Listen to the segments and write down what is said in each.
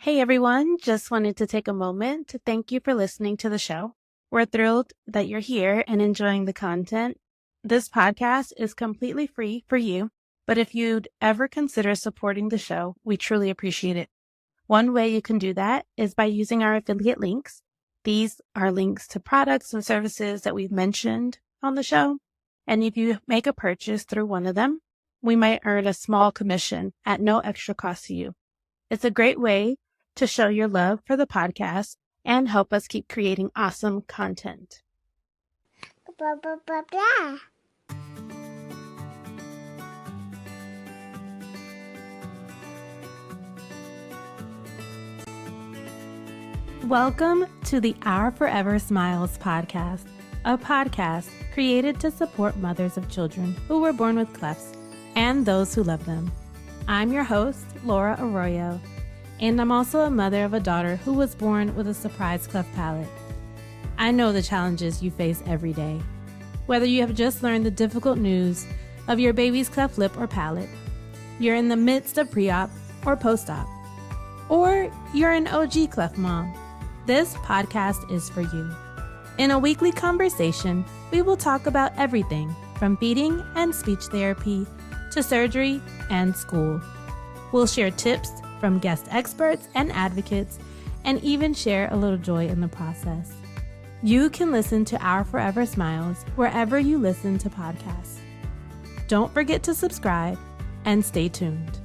Hey everyone, just wanted to take a moment to thank you for listening to the show. We're thrilled that you're here and enjoying the content. This podcast is completely free for you, but if you'd ever consider supporting the show, we truly appreciate it. One way you can do that is by using our affiliate links. These are links to products and services that we've mentioned on the show. And if you make a purchase through one of them, we might earn a small commission at no extra cost to you. It's a great way to show your love for the podcast and help us keep creating awesome content. Blah, blah, blah, blah. Welcome to the Our Forever Smiles podcast, a podcast created to support mothers of children who were born with clefts and those who love them. I'm your host, Laura Arroyo, and I'm also a mother of a daughter who was born with a surprise cleft palate. I know the challenges you face every day. Whether you have just learned the difficult news of your baby's cleft lip or palate, you're in the midst of pre-op or post-op, or you're an OG cleft mom, this podcast is for you. In a weekly conversation, we will talk about everything from feeding and speech therapy to surgery and school. We'll share tips from guest experts and advocates, and even share a little joy in the process. You can listen to Our Forever Smiles wherever you listen to podcasts. Don't forget to subscribe and stay tuned.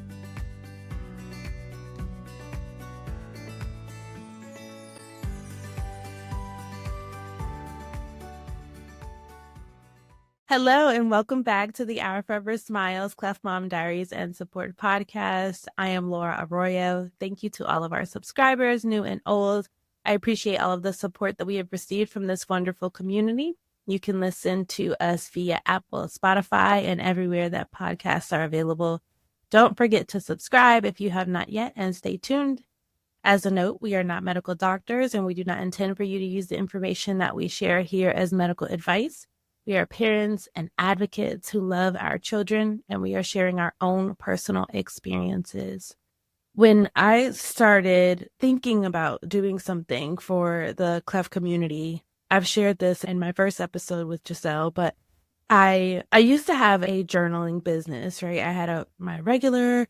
Hello and welcome back to the Our Forever Smiles Cleft Mom Diaries and Support podcast. I am Laura Arroyo. Thank you to all of our subscribers, new and old. I appreciate all of the support that we have received from this wonderful community. You can listen to us via Apple, Spotify, and everywhere that podcasts are available. Don't forget to subscribe if you have not yet, and stay tuned. As a note, we are not medical doctors, and we do not intend for you to use the information that we share here as medical advice. We are parents and advocates who love our children, and we are sharing our own personal experiences. When I started thinking about doing something for the cleft community, I've shared this in my first episode with Giselle, but I used to have a journaling business, right? I had my regular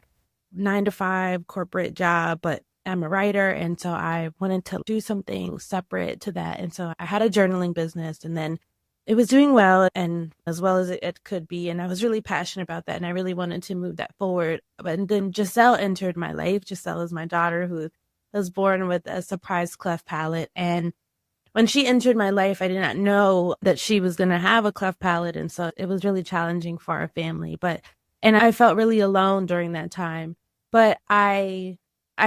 9-to-5 corporate job, but I'm a writer, and so I wanted to do something separate to that. And so I had a journaling business, and then it was doing well, and as well as it could be. And I was really passionate about that. And I really wanted to move that forward. But then Giselle entered my life. Giselle is my daughter who was born with a surprise cleft palate. And when she entered my life, I did not know that she was going to have a cleft palate. And so it was really challenging for our family. And I felt really alone during that time. But I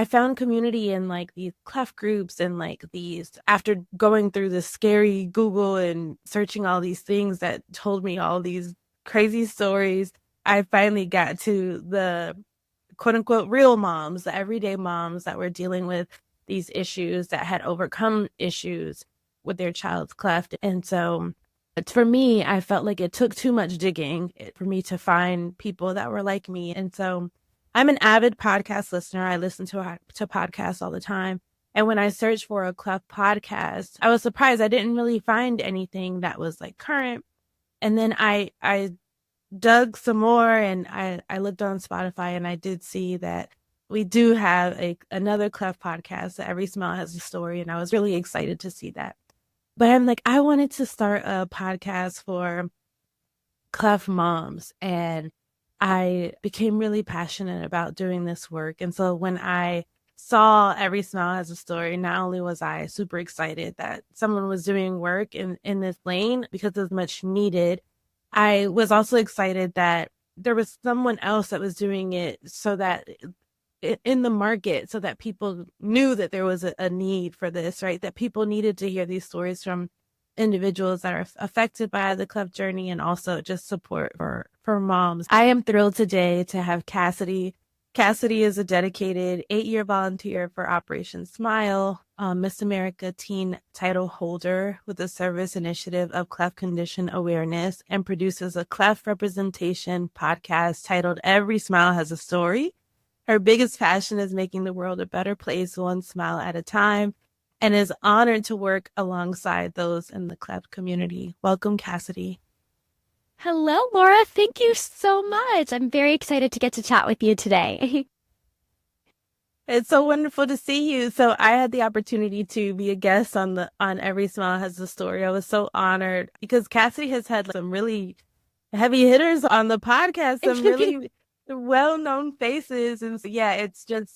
found community in like these cleft groups and like these, after going through this scary Google and searching all these things that told me all these crazy stories, I finally got to the quote unquote real moms, the everyday moms that were dealing with these issues, that had overcome issues with their child's cleft. And so for me, I felt like it took too much digging for me to find people that were like me. And so I'm an avid podcast listener. I listen to podcasts all the time. And when I searched for a cleft podcast, I was surprised. I didn't really find anything that was like current. And then I dug some more, and I looked on Spotify, and I did see that we do have another cleft podcast, Every Smile Has a Story. And I was really excited to see that. But I'm like, I wanted to start a podcast for cleft moms, and I became really passionate about doing this work. And so when I saw Every Smile Has a Story, not only was I super excited that someone was doing work in this lane because it was much needed, I was also excited that there was someone else that was doing it so that in the market, so that people knew that there was a need for this, right? That people needed to hear these stories from individuals that are affected by the cleft journey, and also just support for moms. I am thrilled today to have Cassidy. Cassidy is a dedicated 8-year volunteer for Operation Smile, Miss America teen title holder with the Service Initiative of Cleft Condition Awareness, and produces a cleft representation podcast titled Every Smile Has a Story. Her biggest passion is making the world a better place, one smile at a time, and is honored to work alongside those in the Cleft community. Welcome, Cassidy. Hello, Laura. Thank you so much. I'm very excited to get to chat with you today. It's so wonderful to see you. So I had the opportunity to be a guest on Every Smile Has a Story. I was so honored because Cassidy has had some really heavy hitters on the podcast, some really well-known faces. And so, yeah,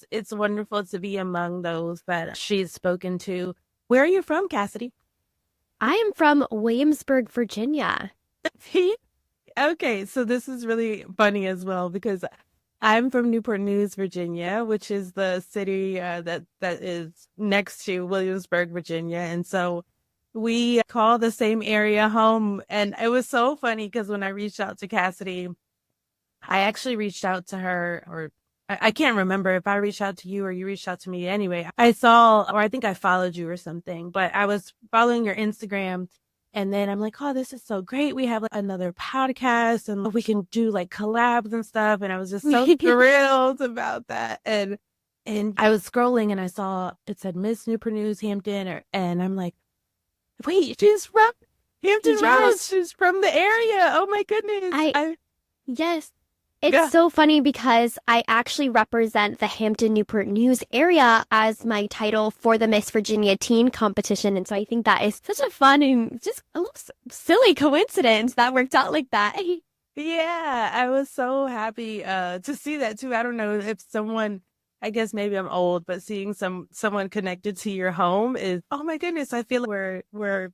it's wonderful to be among those that she's spoken to. Where are you from, Cassidy? I am from Williamsburg, Virginia. Okay, so this is really funny as well because I'm from Newport News, Virginia, which is the city that is next to Williamsburg, Virginia. And so we call the same area home. And it was so funny because when I reached out to Cassidy, I actually reached out to her, or I can't remember if I reached out to you or you reached out to me. Anyway, I saw, or I think I followed you or something, but I was following your Instagram. And then I'm like, oh, this is so great. We have like another podcast and we can do like collabs and stuff. And I was just so thrilled about that. And I was scrolling and I saw it said Miss Newport News Hampton, and I'm like, wait, she's from Hampton Roads. She's from the area. Oh my goodness. Yes. It's so funny because I actually represent the Hampton-Newport News area as my title for the Miss Virginia Teen competition. And so I think that is such a fun and just a little silly coincidence that worked out like that. Yeah, I was so happy to see that too. I don't know if someone, I guess maybe I'm old, but seeing someone connected to your home is, oh my goodness, I feel like we're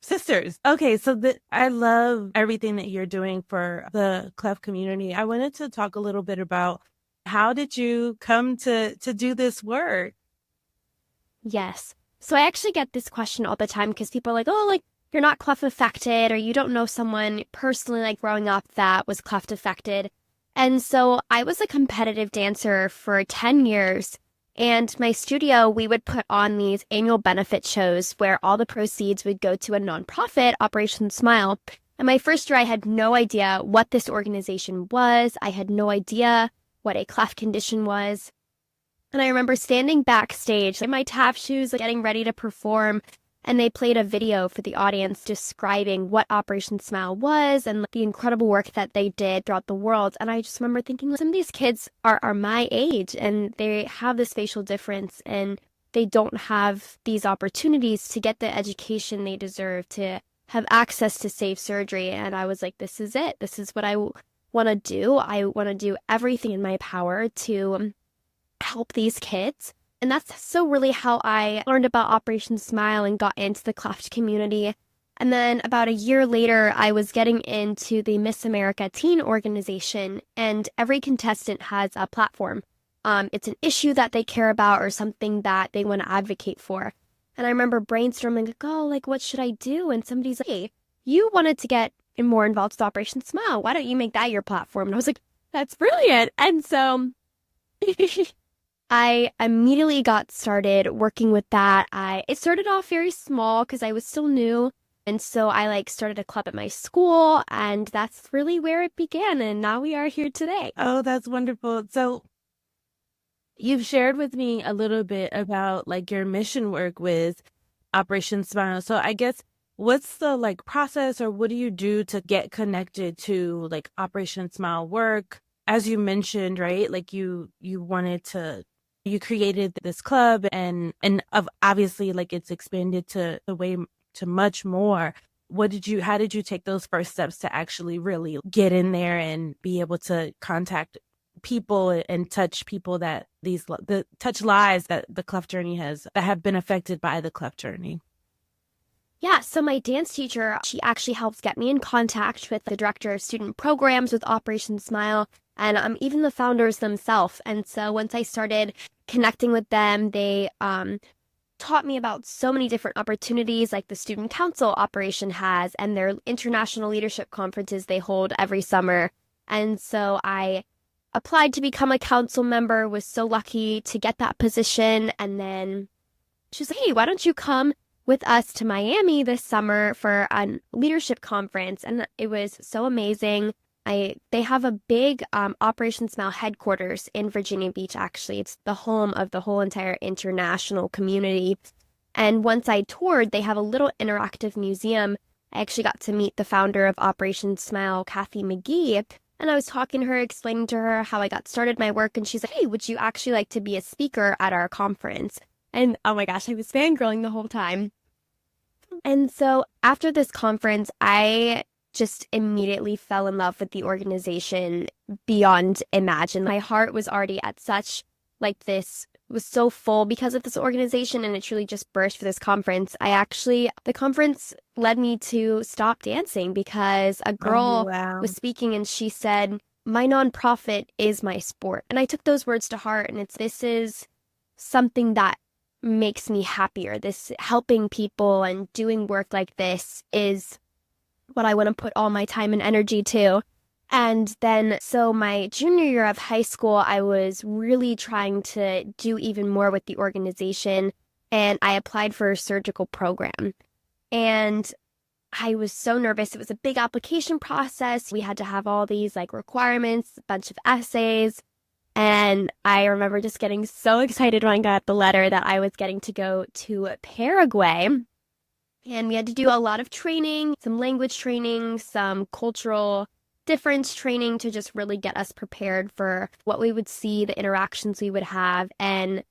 sisters. Okay, so I love everything that you're doing for the Cleft community. I wanted to talk a little bit about how did you come to do this work? Yes. So I actually get this question all the time because people are like, oh, like you're not Cleft affected or you don't know someone personally like growing up that was Cleft affected. And so I was a competitive dancer for 10 years. And my studio, we would put on these annual benefit shows where all the proceeds would go to a nonprofit, Operation Smile. And my first year, I had no idea what this organization was. I had no idea what a cleft condition was. And I remember standing backstage in my tap shoes, like, getting ready to perform. And they played a video for the audience describing what Operation Smile was and the incredible work that they did throughout the world. And I just remember thinking, some of these kids are my age and they have this facial difference and they don't have these opportunities to get the education they deserve, to have access to safe surgery. And I was like, this is it. This is what I want to do. I want to do everything in my power to help these kids. And that's so really how I learned about Operation Smile and got into the Cleft community. And then about a year later, I was getting into the Miss America Teen organization, and every contestant has a platform. It's an issue that they care about or something that they want to advocate for. And I remember brainstorming, like, oh, like, what should I do? And somebody's like, hey, you wanted to get more involved with Operation Smile. Why don't you make that your platform? And I was like, that's brilliant. And so I immediately got started working with that. It started off very small because I was still new. And so I started a club at my school, and that's really where it began. And now we are here today. Oh, that's wonderful. So you've shared with me a little bit about your mission work with Operation Smile. So I guess what's the process, or what do you do to get connected to Operation Smile work? As you mentioned, right? You you created this club and obviously it's expanded to much more. How did you take those first steps to actually really get in there and be able to contact people and touch people touch lives that the Cleft journey that have been affected by the Cleft journey? Yeah, so my dance teacher, she actually helps get me in contact with the director of student programs with Operation Smile, and even the founders themselves. And so once I started connecting with them, they taught me about so many different opportunities like the student council operation has and their international leadership conferences they hold every summer. And so I applied to become a council member, was so lucky to get that position. And then she's like, hey, why don't you come with us to Miami this summer for a leadership conference? And it was so amazing. They have a big Operation Smile headquarters in Virginia Beach, actually. It's the home of the whole entire international community. And once I toured, they have a little interactive museum. I actually got to meet the founder of Operation Smile, Kathy McGee, and I was talking to her, explaining to her how I got started my work, and she's like, hey, would you actually like to be a speaker at our conference? And oh my gosh, I was fangirling the whole time. And so after this conference, I just immediately fell in love with the organization beyond imagine. My heart was already at such was so full because of this organization, and it truly just burst for this conference. The conference led me to stop dancing because a girl was speaking and she said, my nonprofit is my sport. And I took those words to heart, and this is something that makes me happier. This helping people and doing work like this is what I want to put all my time and energy to. And then, so my junior year of high school, I was really trying to do even more with the organization, and I applied for a surgical program. And I was so nervous. It was a big application process. We had to have all these requirements, a bunch of essays. And I remember just getting so excited when I got the letter that I was getting to go to Paraguay. And we had to do a lot of training, some language training, some cultural difference training to just really get us prepared for what we would see, the interactions we would have. And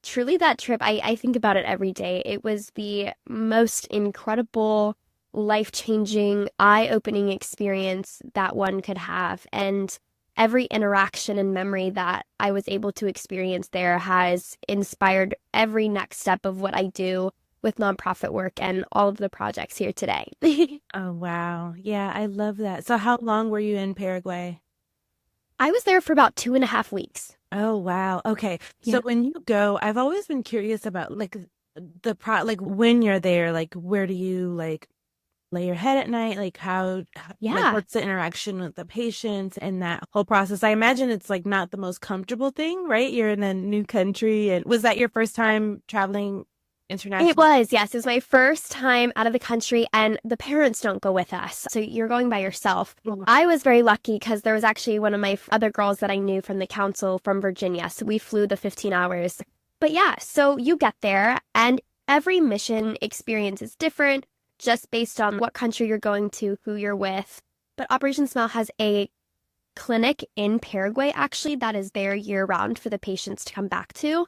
truly that trip, I think about it every day. It was the most incredible, life-changing, eye-opening experience that one could have. And every interaction and memory that I was able to experience there has inspired every next step of what I do with nonprofit work and all of the projects here today. Oh, wow. Yeah, I love that. So how long were you in Paraguay? I was there for about 2.5 weeks. Oh, wow. Okay. Yeah. So when you go, I've always been curious about when you're there, where do you lay your head at night? What's the interaction with the patients and that whole process? I imagine it's not the most comfortable thing, right? You're in a new country. And was that your first time traveling international? It was, yes. It was my first time out of the country, and the parents don't go with us. So you're going by yourself. I was very lucky because there was actually one of my other girls that I knew from the council from Virginia. So we flew the 15 hours. But yeah, so you get there, and every mission experience is different just based on what country you're going to, who you're with. But Operation Smile has a clinic in Paraguay, actually, that is there year-round for the patients to come back to.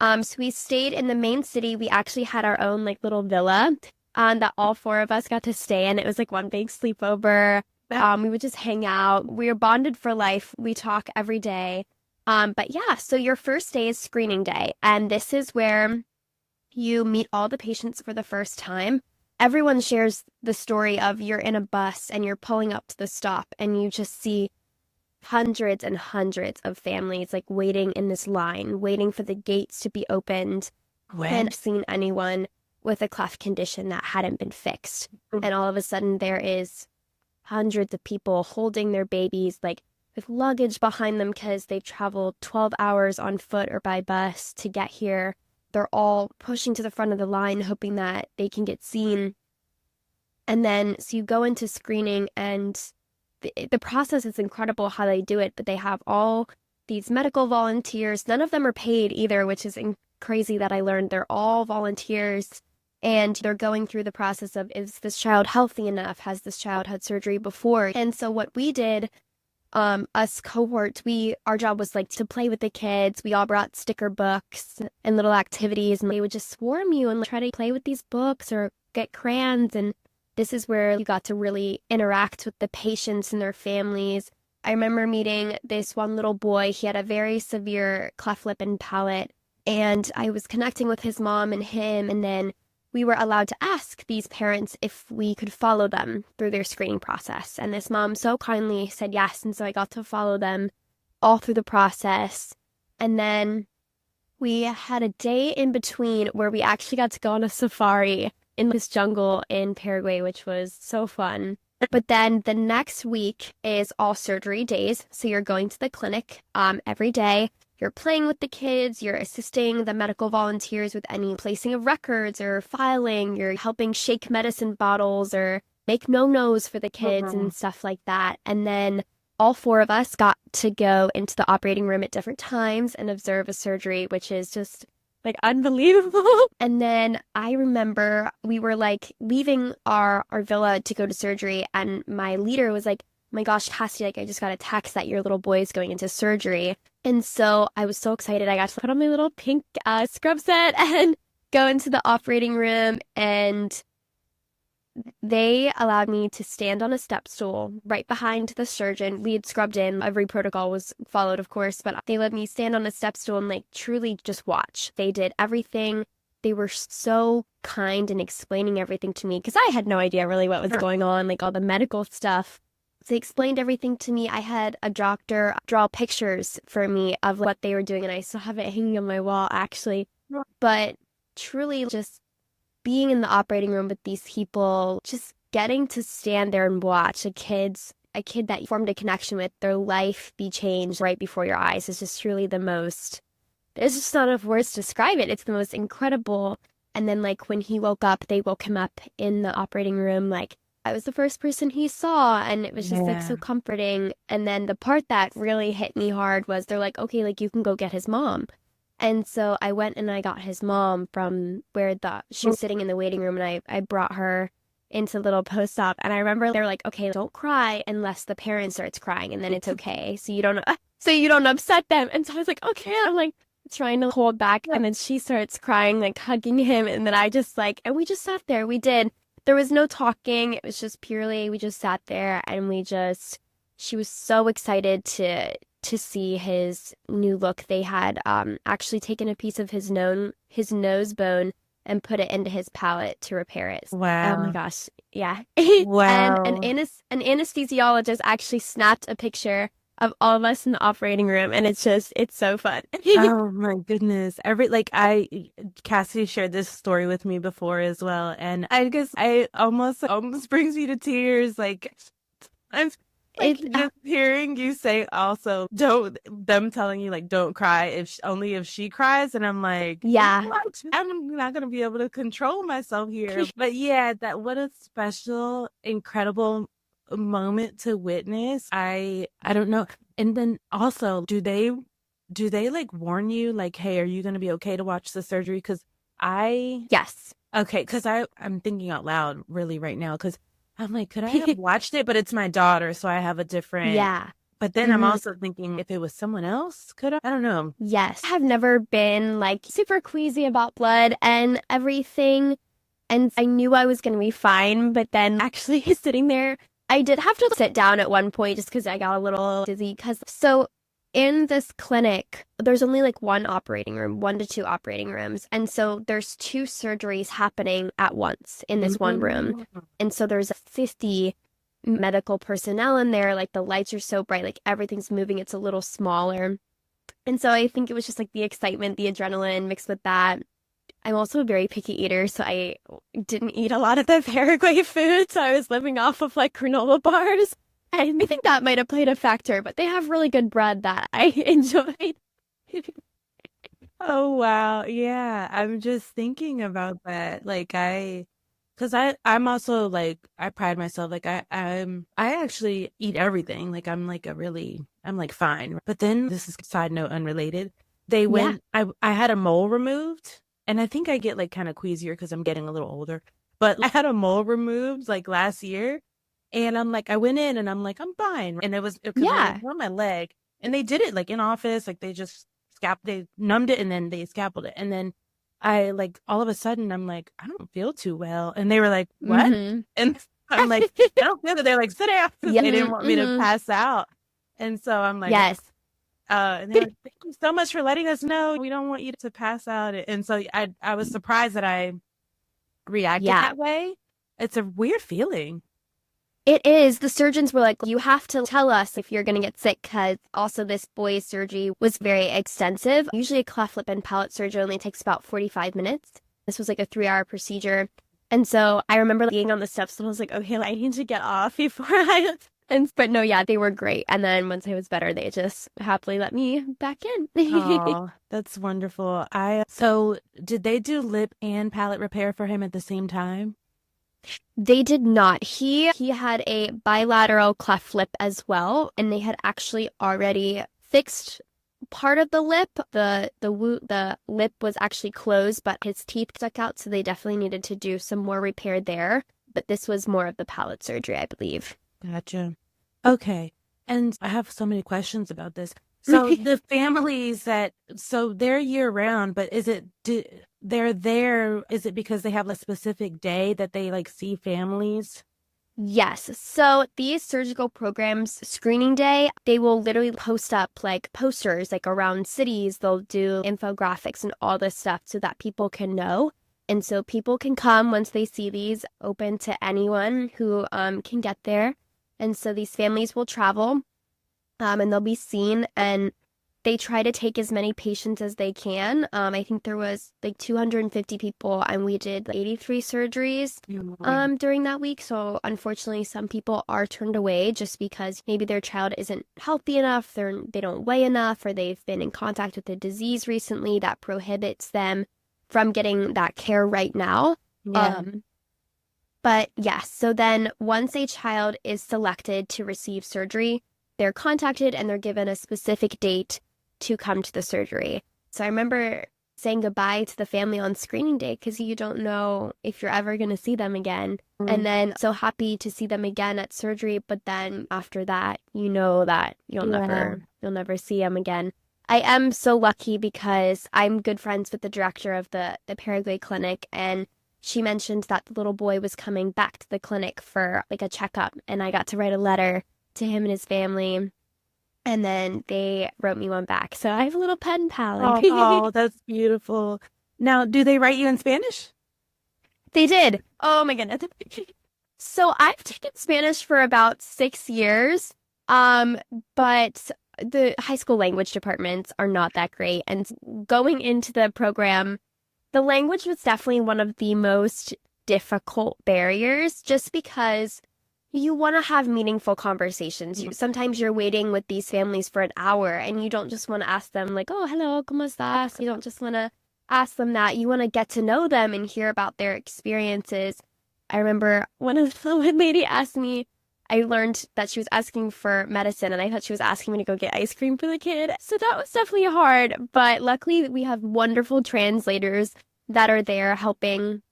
So we stayed in the main city. We actually had our own little villa that all 4 of us got to stay in. It was one big sleepover. We would just hang out. We were bonded for life. We talk every day. But yeah, so your first day is screening day. And this is where you meet all the patients for the first time. Everyone shares the story of you're in a bus and you're pulling up to the stop and you just see hundreds and hundreds of families waiting in this line, waiting for the gates to be opened. I hadn't seen anyone with a cleft condition that hadn't been fixed. And all of a sudden there is hundreds of people holding their babies with luggage behind them because they've traveled 12 hours on foot or by bus to get here. They're all pushing to the front of the line hoping that they can get seen. And then so you go into screening, and the process is incredible how they do it, but they have all these medical volunteers. None of them are paid either, which is crazy that I learned. They're all volunteers, and they're going through the process of, is this child healthy enough? Has this child had surgery before? And so what we did, us cohorts, our job was to play with the kids. We all brought sticker books and little activities, and they would just swarm you and try to play with these books or get crayons. And this is where you got to really interact with the patients and their families. I remember meeting this one little boy. He had a very severe cleft lip and palate, and I was connecting with his mom and him, and then we were allowed to ask these parents if we could follow them through their screening process. And this mom so kindly said yes, and so I got to follow them all through the process. And then we had a day in between where we actually got to go on a safari in this jungle in Paraguay, which was so fun. But then the next week is all surgery days. So you're going to the clinic every day. You're playing with the kids. You're assisting the medical volunteers with any placing of records or filing. You're helping shake medicine bottles or make no-nos for the kids and stuff like that. And then all four of us got to go into the operating room at different times and observe a surgery, which is just like unbelievable. And then I remember we were like leaving our villa to go to surgery, and my leader was like, "Oh my gosh, Cassidy, like I just got a text that your little boy is going into surgery." And so I was so excited. I got to put on my little pink scrub set and go into the operating room, and they allowed me to stand on a step stool right behind the surgeon. We had scrubbed in. Every protocol was followed, of course, but they let me stand on a step stool and like truly just watch. They did everything. They were so kind in explaining everything to me because I had no idea really what was going on, like all the medical stuff. They explained everything to me. I had a doctor draw pictures for me of what they were doing, and I still have it hanging on my wall, actually. But truly just being in the operating room with these people, just getting to stand there and watch a kid that you formed a connection with, their life be changed right before your eyes is just truly the most, there's just not enough words to describe it. It's the most incredible. And then like when he woke up, they woke him up in the operating room. Like I was the first person he saw, and it was just like so comforting. And then the part that really hit me hard was they're like, okay, like you can go get his mom. And so I went and I got his mom from where she was sitting in the waiting room, and I brought her into little post-op. And I remember they're like, okay, don't cry unless the parent starts crying, and then it's okay. So you don't upset them. And so I was like, okay. I'm like trying to hold back. And then she starts crying, like hugging him. And then I just like, and we just sat there. We did. There was no talking. It was just purely, we just sat there, and she was so excited to see his new look. They had actually taken a piece of his nose bone and put it into his palate to repair it. Wow. Oh my gosh. Yeah. Wow. And an anesthesiologist actually snapped a picture of all of us in the operating room, and it's so fun. Oh my goodness. Cassidy shared this story with me before as well. And I guess I almost brings me to tears. Like just hearing you say also them telling you like don't cry only if she cries, and I'm like, yeah, what? I'm not gonna be able to control myself here. But yeah, what a special, incredible moment to witness. I don't know. And then also, do they like warn you like, hey, are you gonna be okay to watch the surgery? Because yes, okay, because I'm thinking out loud really right now because I'm like, could I have watched it? But it's my daughter, so I have a different. Yeah. But then I'm also thinking if it was someone else, could I? I don't know. Yes. I have never been like super queasy about blood and everything. And I knew I was going to be fine. But then actually sitting there, I did have to sit down at one point just because I got a little dizzy. So in this clinic, there's only like one to two operating rooms. And so there's two surgeries happening at once in this one room. And so there's 50 medical personnel in there. Like the lights are so bright, like everything's moving. It's a little smaller. And so I think it was just like the excitement, the adrenaline mixed with that. I'm also a very picky eater, so I didn't eat a lot of the Paraguay food. So I was living off of like granola bars. I think that might have played a factor, but they have really good bread that I enjoyed. Oh, wow. Yeah. I'm just thinking about that. Like because I'm also like, I pride myself. Like I actually eat everything. Like I'm like fine. But then this is side note unrelated. They went, I had a mole removed, and I think I get like kind of queasier because I'm getting a little older, but I had a mole removed like last year. And I'm like, I went in and I'm like, I'm fine. And it was on my leg. And they did it like in office, like they just they numbed it and then they scalpeled it. And then I like all of a sudden I'm like, I don't feel too well. And they were like, what? And I'm like, I don't feel good. They're like, sit down. They didn't want me to pass out. And so I'm like, yes. And they're like, thank you so much for letting us know. We don't want you to pass out. And so I was surprised that I reacted that way. It's a weird feeling. It is. The surgeons were like, you have to tell us if you're going to get sick, because also this boy's surgery was very extensive. Usually a cleft lip and palate surgery only takes about 45 minutes. This was like a 3-hour procedure. And so I remember being on the steps and I was like, okay, I need to get off before but no, yeah, they were great. And then once I was better, they just happily let me back in. Oh, that's wonderful. So did they do lip and palate repair for him at the same time? They did not. He had a bilateral cleft lip as well, and they had actually already fixed part of the lip. The lip was actually closed, but his teeth stuck out, so they definitely needed to do some more repair there. But this was more of the palate surgery, I believe. Gotcha. Okay. And I have so many questions about this. So the families so they're year round, but they're there, is it because they have a specific day that they like see families? Yes. So these surgical programs, screening day, they will literally post up like posters like around cities. They'll do infographics and all this stuff so that people can know. And so people can come once they see these, open to anyone who can get there. And so these families will travel and they'll be seen, and they try to take as many patients as they can. I think there was like 250 people, and we did 83 surgeries during that week. So unfortunately, some people are turned away just because maybe their child isn't healthy enough, they don't weigh enough, or they've been in contact with a disease recently that prohibits them from getting that care right now. Yeah. But yes, so then once a child is selected to receive surgery, they're contacted and they're given a specific date to come to the surgery. So I remember saying goodbye to the family on screening day because you don't know if you're ever going to see them again. And then so happy to see them again at surgery, but then after that, you know that you'll never see them again. I am so lucky because I'm good friends with the director of the Paraguay clinic, and she mentioned that the little boy was coming back to the clinic for like a checkup, and I got to write a letter to him and his family, and then they wrote me one back. So I have a little pen pal. Oh, that's beautiful. Now, do they write you in Spanish? They did. Oh my goodness. So I've taken Spanish for about 6 years, but the high school language departments are not that great. And going into the program, the language was definitely one of the most difficult barriers just because you want to have meaningful conversations. Sometimes you're waiting with these families for an hour and you don't just want to ask them like, oh, hello, ¿cómo estás? You don't just want to ask them that. You want to get to know them and hear about their experiences. I remember one lady asked me, I learned that she was asking for medicine and I thought she was asking me to go get ice cream for the kid. So that was definitely hard. But luckily we have wonderful translators that are there helping.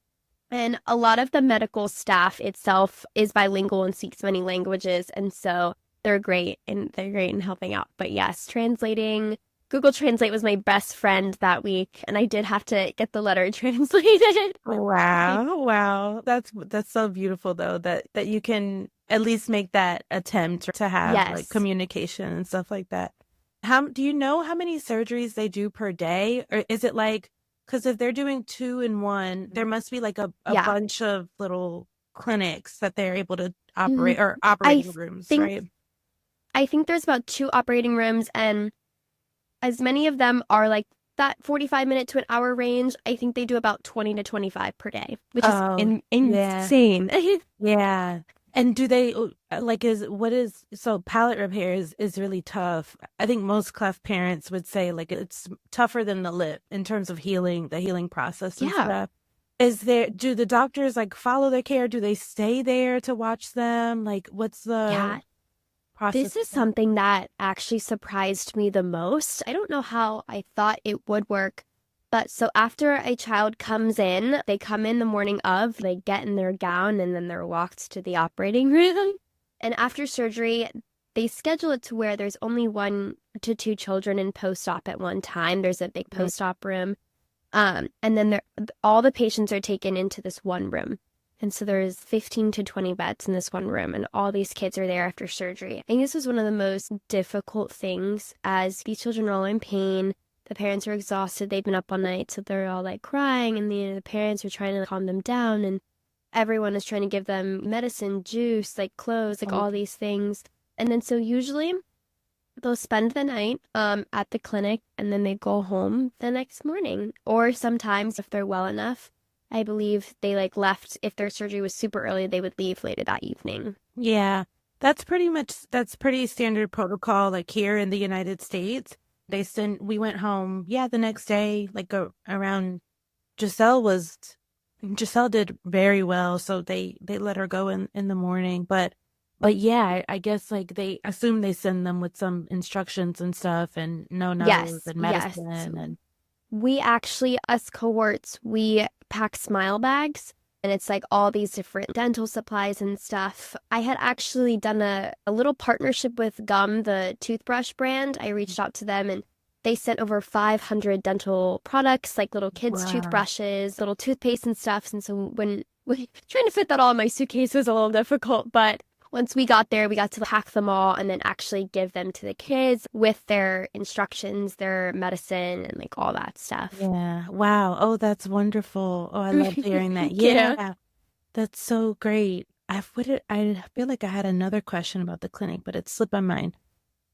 And a lot of the medical staff itself is bilingual and speaks many languages. And so they're great in helping out. But yes, translating, Google Translate was my best friend that week. And I did have to get the letter translated. Wow. That's so beautiful though, that you can at least make that attempt to have like communication and stuff like that. Do you know how many surgeries they do per day? Or is it like, because if they're doing 2 in 1, there must be like a bunch of little clinics that they're able to operate or operating rooms, right? I think there's about 2 operating rooms, and as many of them are like that 45-minute to an hour range. I think they do about 20 to 25 per day, which is insane. Yeah. And do they like so palate repair is really tough. I think most cleft parents would say like it's tougher than the lip in terms of the healing process and stuff. Do the doctors like follow their care? Do they stay there to watch them? Like what's the process? This is something that actually surprised me the most. I don't know how I thought it would work. But so after a child comes in, they come in the morning of, they get in their gown, and then they're walked to the operating room. And after surgery, they schedule it to where there's only 1 to 2 children in post-op at one time. There's a big post-op room. And then all the patients are taken into this one room. And so there's 15 to 20 beds in this one room, and all these kids are there after surgery. I think this was one of the most difficult things, as these children are all in pain. The parents are exhausted. They've been up all night, so they're all like crying, and the parents are trying to calm them down, and everyone is trying to give them medicine, juice, like clothes, like all these things. And then so usually they'll spend the night at the clinic, and then they go home the next morning. Or sometimes, if they're well enough, I believe they like left. If their surgery was super early, they would leave later that evening. Yeah, that's pretty standard protocol. Like here in the United States, we went home. Yeah, the next day, like around Giselle was Giselle did very well, so they let her go in the morning. But yeah, I guess like they assume they send them with some instructions and stuff and no-nos Yes, and yes. medicine and We actually, us cohorts, we pack smile bags and it's like all these different dental supplies and stuff. I had actually done a little partnership with Gum, the toothbrush brand. I reached out to them and they sent over 500 dental products, like little kids' wow. toothbrushes, little toothpaste and stuff. And so when trying to fit that all in my suitcase was a little difficult, but once we got there, we got to pack them all and then actually give them to the kids with their instructions, their medicine, and like all that stuff. Yeah. Wow. Oh, that's wonderful. Oh, I love hearing that. Thank you. Yeah. That's so great. I feel like I had another question about the clinic, but it slipped my mind.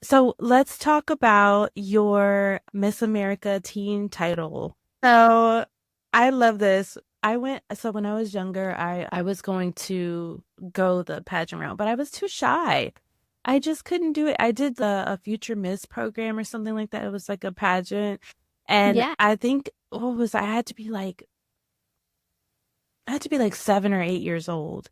So let's talk about your Miss America teen title. So I love this. So when I was younger, I was going to go the pageant route, but I was too shy. I just couldn't do it. I did a Future Miss program or something like that. It was like a pageant. And Yeah. I think I had to be like 7 or 8 years old.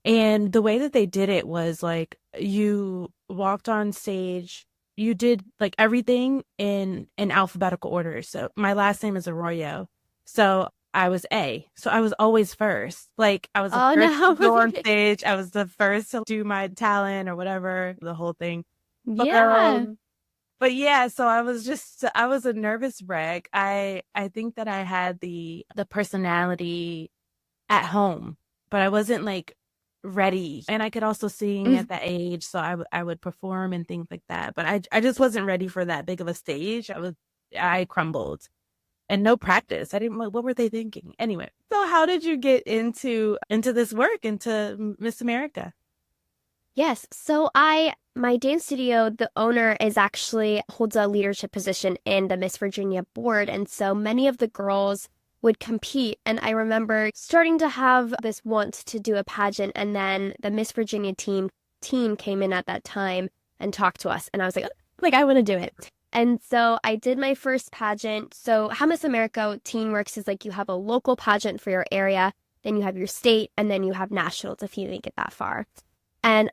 And the way that they did it was like you walked on stage, you did like everything in alphabetical order. So my last name is Arroyo. So I was A. So I was always first. Like I was the Oh first to go on no. stage. I was the first to do my talent or whatever, the whole thing. But Yeah. but yeah, so I was a nervous wreck. I think that I had the personality at home, but I wasn't like ready. And I could also sing at that age, so I would perform and things like that. But I just wasn't ready for that big of a stage. I crumbled. And no practice. I didn't what were they thinking? Anyway, so how did you get into this work, into Miss America? Yes. So my dance studio, the owner is actually holds a leadership position in the Miss Virginia board. And so many of the girls would compete. And I remember starting to have this want to do a pageant. And then the Miss Virginia team came in at that time and talked to us. And I was like, I want to do it. And so I did my first pageant. So how Miss America teen works is like you have a local pageant for your area, then you have your state, and then you have nationals if you didn't get that far. And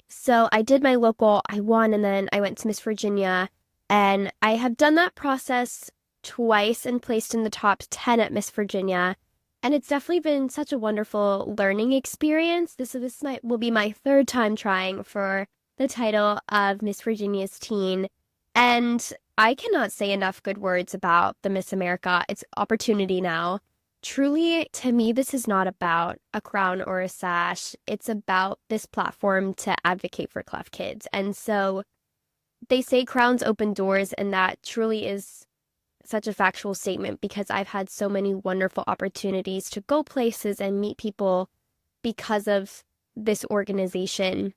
so I did my local, I won, and then I went to Miss Virginia, and I have done that process twice and placed in the top 10 at Miss Virginia. And it's definitely been such a wonderful learning experience. This will be my third time trying for the title of Miss Virginia's teen. And I cannot say enough good words about the Miss America. It's opportunity now. Truly, to me, this is not about a crown or a sash. It's about this platform to advocate for cleft kids. And so they say crowns open doors, and that truly is such a factual statement because I've had so many wonderful opportunities to go places and meet people because of this organization.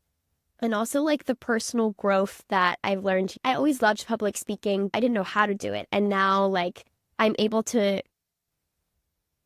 And also like the personal growth that I've learned. I always loved public speaking. I didn't know how to do it. And now like I'm able to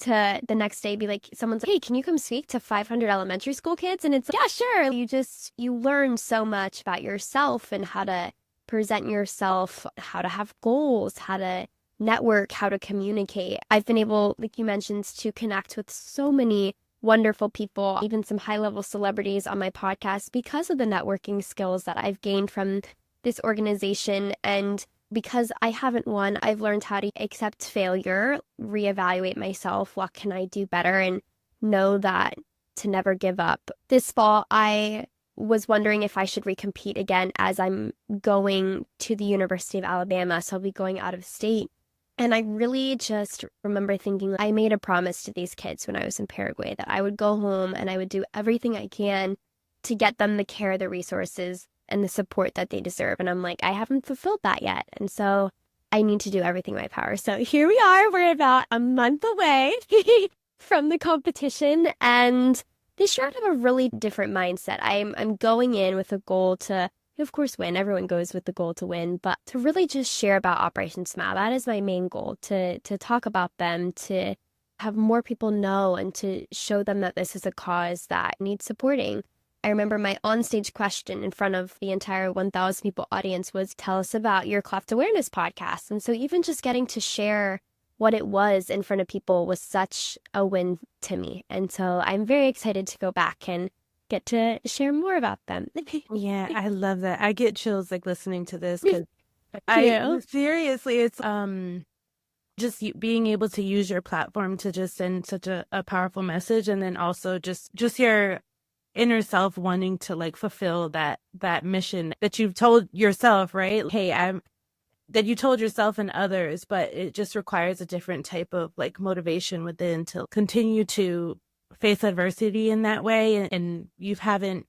the next day be like, someone's like, hey, can you come speak to 500 elementary school kids? And it's like, yeah, sure. You learn so much about yourself and how to present yourself, how to have goals, how to network, how to communicate. I've been able, like you mentioned, to connect with so many wonderful people, even some high-level celebrities on my podcast because of the networking skills that I've gained from this organization. And because I haven't won, I've learned how to accept failure, reevaluate myself, what can I do better, and know that to never give up. This fall, I was wondering if I should recompete again as I'm going to the University of Alabama, so I'll be going out of state. And I really just remember thinking, I made a promise to these kids when I was in Paraguay that I would go home and I would do everything I can to get them the care, the resources, and the support that they deserve. And I'm like, I haven't fulfilled that yet. And so I need to do everything in my power. So here we are. We're about a month away from the competition. And this year I have a really different mindset. I'm going in with a goal to, of course, win. Everyone goes with the goal to win, but to really just share about Operation Smile. That is my main goal, to talk about them, to have more people know and to show them that this is a cause that needs supporting. I remember my onstage question in front of the entire 1,000 people audience was, tell us about your cleft awareness podcast. And so even just getting to share what it was in front of people was such a win to me. And so I'm very excited to go back and get to share more about them. Yeah, I love that. I get chills like listening to this because you. seriously, it's just being able to use your platform to just send such a powerful message, and then also just your inner self wanting to like fulfill that mission that you've told yourself, right? Hey, that you told yourself and others, but it just requires a different type of like motivation within to continue to face adversity in that way. And you haven't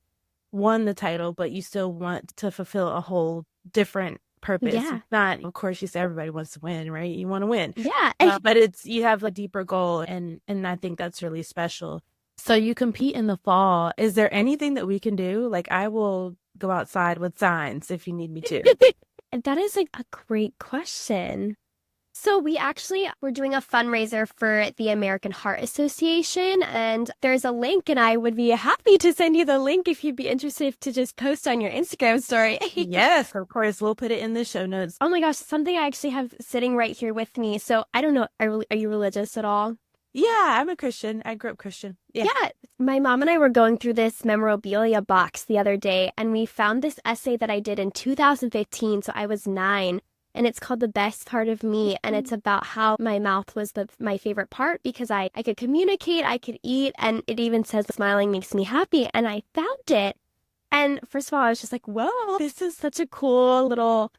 won the title, but you still want to fulfill a whole different purpose. Yeah. Not, of course, you say everybody wants to win, right? You want to win. Yeah. But you have a deeper goal, and I think that's really special. So you compete in the fall. Is there anything that we can do? Like, I will go outside with signs if you need me to. That is like a great question. So we're doing a fundraiser for the American Heart Association, and there's a link, and I would be happy to send you the link if you'd be interested to just post on your Instagram story. Yes, of course. We'll put it in the show notes. Oh my gosh, something I actually have sitting right here with me. So I don't know, are you religious at all? Yeah, I'm a Christian. I grew up Christian. Yeah. My mom and I were going through this memorabilia box the other day, and we found this essay that I did in 2015, so I was 9. And it's called The Best Part of Me. And it's about how my mouth was my favorite part because I could communicate, I could eat, and it even says smiling makes me happy. And I found it. And first of all, I was just like, whoa, this is such a cool little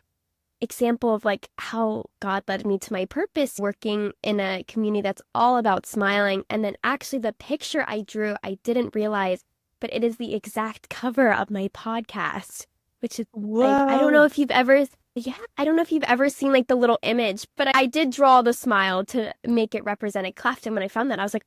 example of like how God led me to my purpose working in a community that's all about smiling. And then actually the picture I drew, I didn't realize, but it is the exact cover of my podcast, which is, I don't know if you've ever... Yeah, I don't know if you've ever seen like the little image, but I did draw the smile to make it represent a cleft. And when I found that, I was like,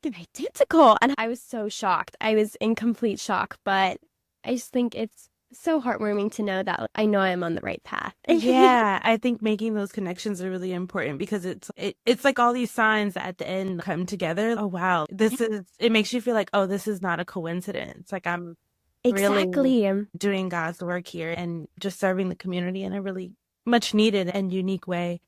they're identical. And I was so shocked. I was in complete shock, but I just think it's so heartwarming to know that I know I'm on the right path. Yeah, I think making those connections are really important because it's like all these signs that at the end come together. Oh, wow. It makes you feel like, oh, this is not a coincidence. Like I'm Exactly. really doing God's work here and just serving the community in a really much needed and unique way.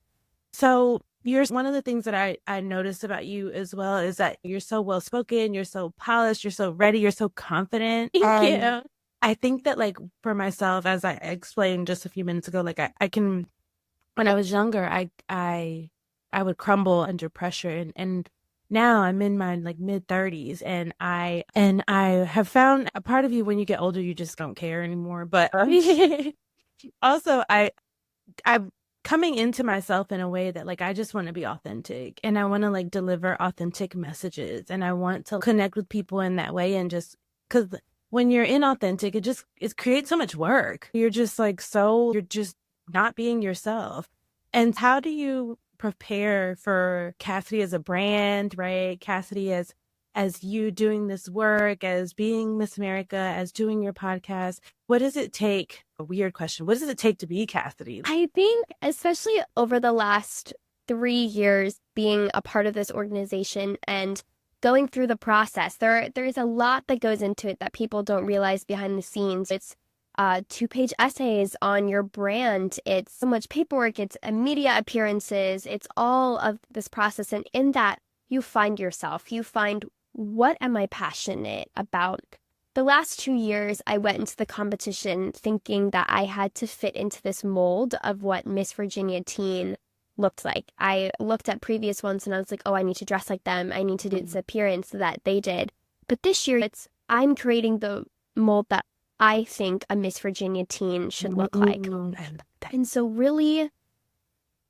So one of the things that I noticed about you as well is that you're so well spoken, you're so polished, you're so ready, you're so confident. Thank you. I think that like for myself, as I explained just a few minutes ago, like I can, when I was younger, I would crumble under pressure, and now I'm in my like mid 30s, and I have found a part of you when you get older, you just don't care anymore. But also I'm coming into myself in a way that like I just want to be authentic, and I want to like deliver authentic messages, and I want to connect with people in that way. And just because when you're inauthentic, it creates so much work. You're just you're just not being yourself. And how do you prepare for Cassidy as a brand, right? Cassidy as you doing this work, as being Miss America, as doing your podcast. What does it take? A weird question. What does it take to be Cassidy? I think especially over the last 3 years being a part of this organization and going through the process, there is a lot that goes into it that people don't realize behind the scenes. It's 2-page essays on your brand. It's so much paperwork. It's media appearances. It's all of this process. And in that, you find yourself. You find, what am I passionate about? The last 2 years, I went into the competition thinking that I had to fit into this mold of what Miss Virginia Teen looked like. I looked at previous ones and I was like, oh, I need to dress like them. I need to do this appearance that they did. But this year, I'm creating the mold that I think a Miss Virginia Teen should look like. And so really,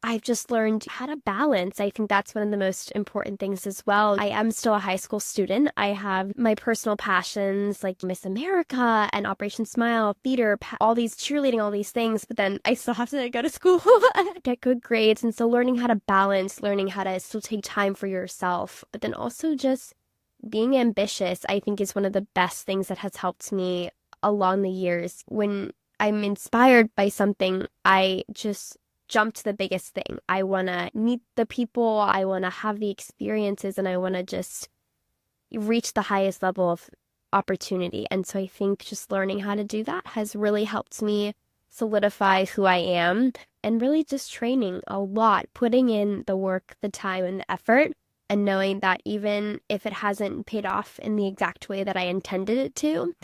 I've just learned how to balance. I think that's one of the most important things as well. I am still a high school student. I have my personal passions like Miss America and Operation Smile, theater, all these cheerleading, all these things. But then I still have to go to school, get good grades. And so learning how to balance, learning how to still take time for yourself, but then also just being ambitious, I think is one of the best things that has helped me along the years. When I'm inspired by something, I just jump to the biggest thing. I want to meet the people, I want to have the experiences, and I want to just reach the highest level of opportunity. And so I think just learning how to do that has really helped me solidify who I am. and really just training a lot, putting in the work, the time, and the effort, and knowing that even if it hasn't paid off in the exact way that I intended it to,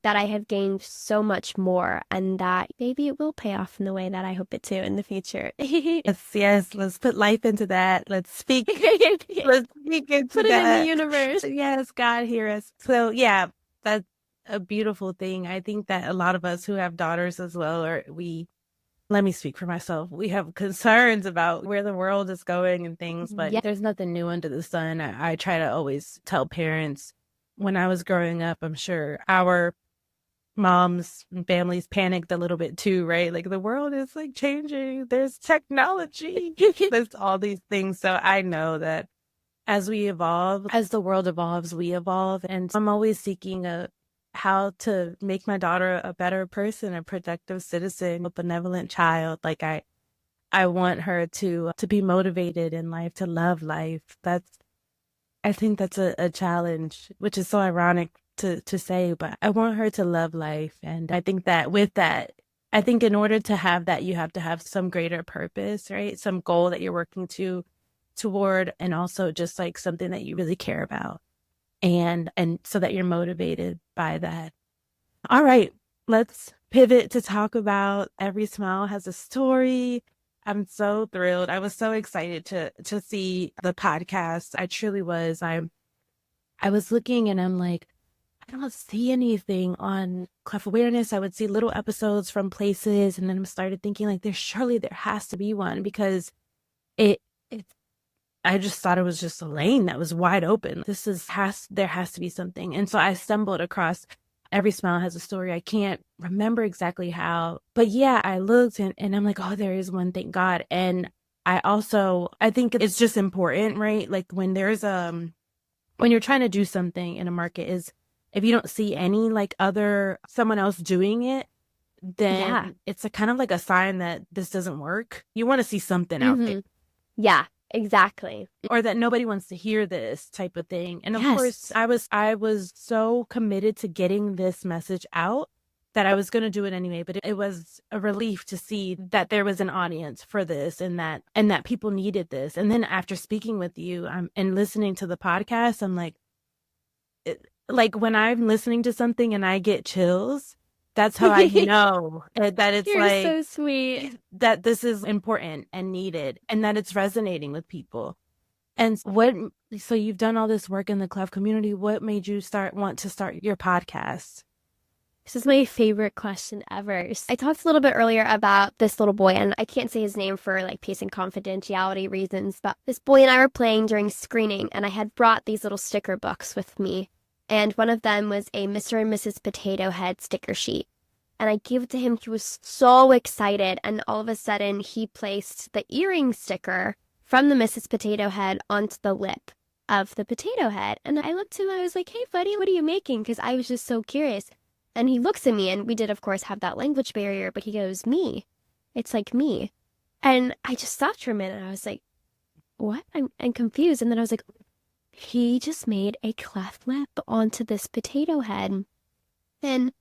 that I have gained so much more, and that maybe it will pay off in the way that I hope it to in the future. Yes, let's put life into that. Let's speak into Put it in the universe. Yes, God, hear us. So yeah, that's a beautiful thing. I think that a lot of us who have daughters as well, let me speak for myself. We have concerns about where the world is going and things, but there's nothing new under the sun. I try to always tell parents, when I was growing up, I'm sure our moms and families panicked a little bit too, right? Like the world is like changing. There's technology. There's all these things. So I know that as we evolve, as the world evolves, we evolve. And I'm always seeking how to make my daughter a better person, a productive citizen, a benevolent child. Like I want her to be motivated in life, to love life. I think that's a challenge, which is so ironic to say, but I want her to love life. And I think that with that, I think in order to have that, you have to have some greater purpose, right? Some goal that you're working toward, and also just like something that you really care about. And so that you're motivated by that. All right, let's pivot to talk about Every Smile Has a Story. I'm so thrilled. I was so excited to see the podcast. I truly was. I was looking and I'm like, I don't see anything on Cleft Awareness. I would see little episodes from places, and then I started thinking like, there has to be one, because I just thought it was just a lane that was wide open. There has to be something. And so I stumbled across Every Smile Has a Story. I can't remember exactly how, but yeah, I looked and I'm like, oh, there is one, thank God. And I think it's just important, right? Like when when you're trying to do something in a market, is if you don't see any like someone else doing it, then it's kind of like a sign that this doesn't work. You want to see something out there. Yeah. Exactly. Or that nobody wants to hear this type of thing. And of course, I was so committed to getting this message out that I was going to do it anyway. But it was a relief to see that there was an audience for this, and that people needed this. And then after speaking with you and listening to the podcast, I'm like when I'm listening to something and I get chills, that's how I know that it's You're so sweet. That this is important and needed, and that it's resonating with people. And so you've done all this work in the Cleft community. What made you want to start your podcast? This is my favorite question ever. I talked a little bit earlier about this little boy, and I can't say his name for like peace and confidentiality reasons, but this boy and I were playing during screening, and I had brought these little sticker books with me. And one of them was a Mr. and Mrs. Potato Head sticker sheet. And I gave it to him. He was so excited. And all of a sudden, he placed the earring sticker from the Mrs. Potato Head onto the lip of the potato head. And I looked to him. I was like, hey, buddy, what are you making? Because I was just so curious. And he looks at me. And we did, of course, have that language barrier. But he goes, me. It's like me. And I just stopped for a minute. And I was like, what? I'm confused. And then I was like, he just made a cleft lip onto this potato head. And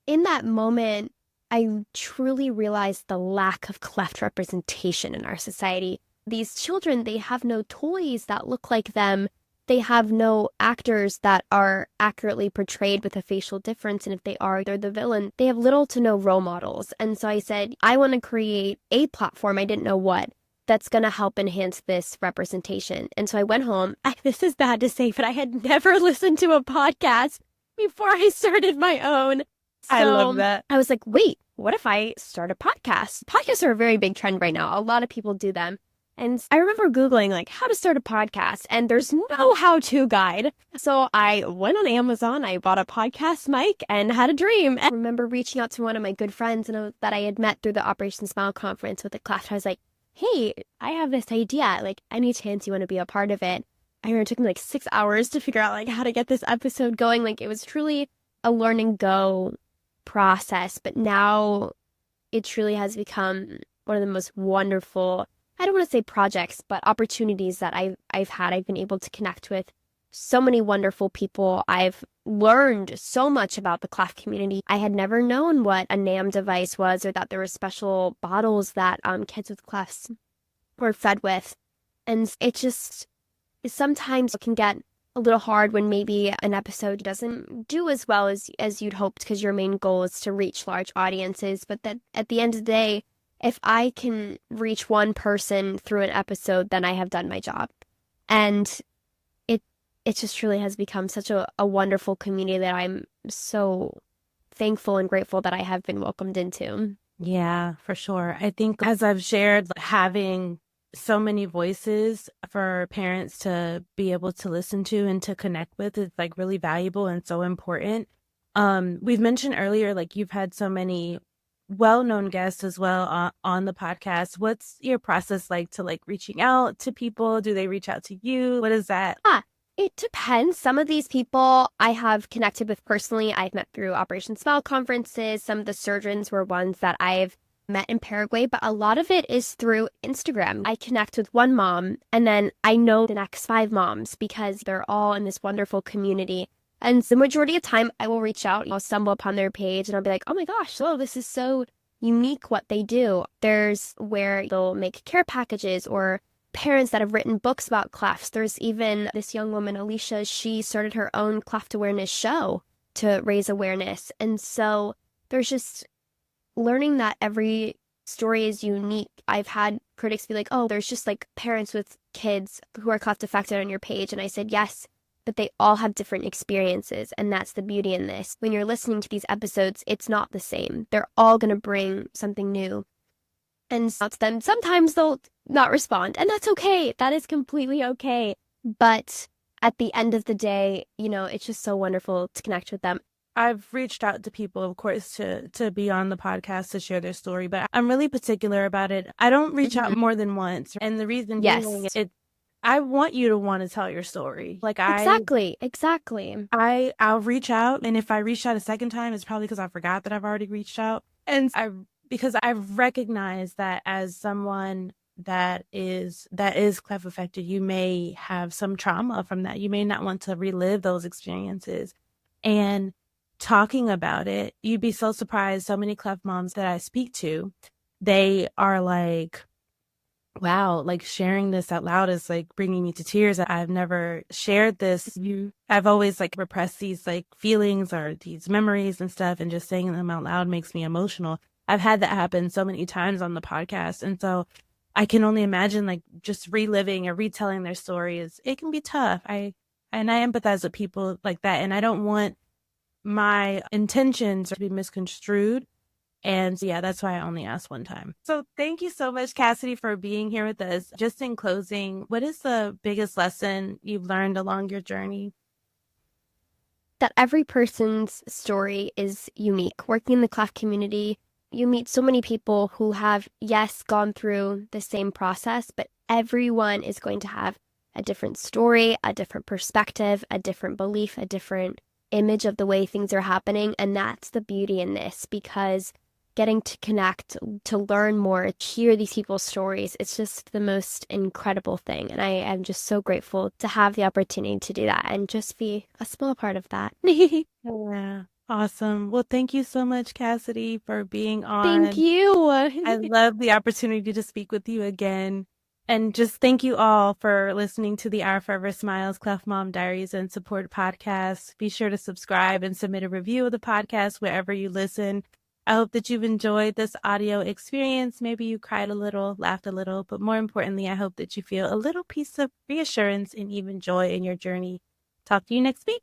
in that moment, I truly realized the lack of cleft representation in our society. These children, they have no toys that look like them. They have no actors that are accurately portrayed with a facial difference. And if they are, they're the villain. They have little to no role models. And so I said, I want to create a platform, I didn't know what, that's going to help enhance this representation. And so I went home. This is bad to say, but I had never listened to a podcast before I started my own. So I love that. I was like, wait, what if I start a podcast? Podcasts are a very big trend right now. A lot of people do them. And I remember Googling like how to start a podcast, and there's no how-to guide. So I went on Amazon, I bought a podcast mic and had a dream. And I remember reaching out to one of my good friends that I had met through the Operation Smile conference with the Cleft. I was like, hey, I have this idea. Like, any chance you want to be a part of it? I remember it took me like 6 hours to figure out like how to get this episode going. Like, it was truly a learn and go process. But now it truly has become one of the most wonderful, I don't want to say projects, but opportunities that I've had. I've been able to connect with so many wonderful people. I've learned so much about the cleft community. I had never known what a NAM device was, or that there were special bottles that kids with clefts were fed with. And it just sometimes can get a little hard when maybe an episode doesn't do as well as you'd hoped, because your main goal is to reach large audiences. But that at the end of the day, if I can reach one person through an episode, then I have done my job. And it just truly has become such a wonderful community that I'm so thankful and grateful that I have been welcomed into. Yeah, for sure. I think, as I've shared, having so many voices for parents to be able to listen to and to connect with is like really valuable and so important. We've mentioned earlier, like, you've had so many well-known guests as well on the podcast. What's your process like to like reaching out to people? Do they reach out to you? What is that? It depends. Some of these people I have connected with personally. I've met through Operation Smile conferences. Some of the surgeons were ones that I've met in Paraguay, but a lot of it is through Instagram. I connect with one mom, and then I know the next 5 moms because they're all in this wonderful community. And the majority of time I will reach out, I'll stumble upon their page and I'll be like, oh my gosh, oh, this is so unique what they do. There's where they'll make care packages, or parents that have written books about clefts. There's even this young woman, Alicia, she started her own cleft awareness show to raise awareness. And so there's just learning that every story is unique. I've had critics be like, oh, there's just like parents with kids who are cleft affected on your page. And I said, yes, but they all have different experiences. And that's the beauty in this. When you're listening to these episodes, it's not the same. They're all going to bring something new. And then sometimes they'll not respond. And that's okay. That is completely okay. But at the end of the day, it's just so wonderful to connect with them. I've reached out to people, of course, to be on the podcast to share their story, but I'm really particular about it. I don't reach out more than once. And the reason being, I want you to want to tell your story. Like Exactly. I'll reach out, and if I reach out a second time, it's probably because I forgot that I've already reached out. And because I recognize that as someone that is cleft affected, you may have some trauma from that. You may not want to relive those experiences. And talking about it, you'd be so surprised. So many cleft moms that I speak to, they are like, wow, like sharing this out loud is like bringing me to tears. I've never shared this. I've always like repressed these like feelings or these memories and stuff, and just saying them out loud makes me emotional. I've had that happen so many times on the podcast. And so I can only imagine like just reliving or retelling their stories. It can be tough. I empathize with people like that. And I don't want my intentions to be misconstrued. And yeah, that's why I only asked one time. So thank you so much, Cassidy, for being here with us. Just in closing, what is the biggest lesson you've learned along your journey? That every person's story is unique. Working in the cleft community, you meet so many people who have, yes, gone through the same process, but everyone is going to have a different story, a different perspective, a different belief, a different image of the way things are happening. And that's the beauty in this, because getting to connect, to learn more, hear these people's stories, it's just the most incredible thing. And I am just so grateful to have the opportunity to do that and just be a small part of that. Yeah. Awesome. Well, thank you so much, Cassidy, for being on. Thank you. I love the opportunity to speak with you again. And just thank you all for listening to the Our Forever Smiles Cleft Mom Diaries and Support podcast. Be sure to subscribe and submit a review of the podcast wherever you listen. I hope that you've enjoyed this audio experience. Maybe you cried a little, laughed a little, but more importantly, I hope that you feel a little piece of reassurance and even joy in your journey. Talk to you next week.